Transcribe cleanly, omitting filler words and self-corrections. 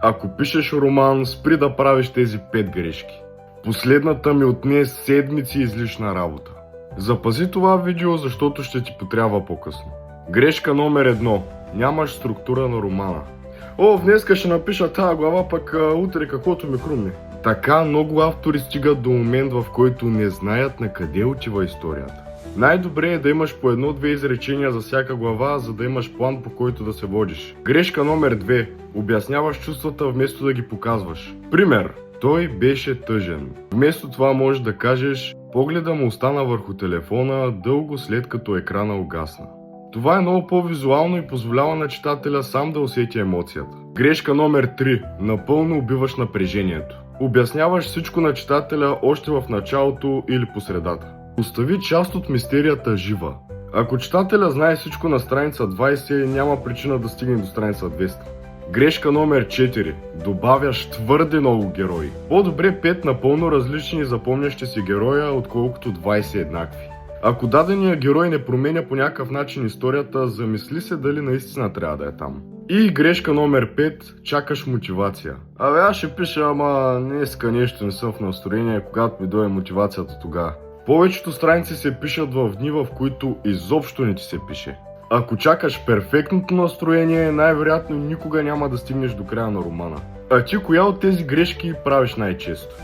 Ако пишеш роман, спри да правиш тези 5 грешки. Последната ми отне седмици излишна работа. Запази това видео, защото ще ти потрябва по-късно. Грешка номер 1. Нямаш структура на романа. Днеска ще напиша тази глава, пък утре каквото ми хрумне. Така много автори стигат до момент, в който не знаят на къде отива историята. Най-добре е да имаш по 1-2 изречения за всяка глава, за да имаш план, по който да се водиш. Грешка номер 2. Обясняваш чувствата вместо да ги показваш. Пример. Той беше тъжен. Вместо това можеш да кажеш: погледа му остана върху телефона дълго след като екрана угасна. Това е много по-визуално и позволява на читателя сам да усети емоцията. Грешка номер 3. Напълно убиваш напрежението. Обясняваш всичко на читателя още в началото или по средата. Остави част от мистерията жива. Ако читателя знае всичко на страница 20, няма причина да стигне до страница 200. Грешка номер 4. Добавяш твърде много герои. По-добре 5 напълно различни и запомнящи си героя, отколкото 20 еднакви. Ако дадения герой не променя по някакъв начин историята, замисли се дали наистина трябва да е там. И грешка номер 5. Чакаш мотивация. Аз ще пиша, ама днеска нещо не съм в настроение, когато ми дойде мотивацията тогава. Повечето страници се пишат в дни, в които изобщо не ти се пише. Ако чакаш перфектното настроение, най-вероятно никога няма да стигнеш до края на романа. А ти коя от тези грешки правиш най-често?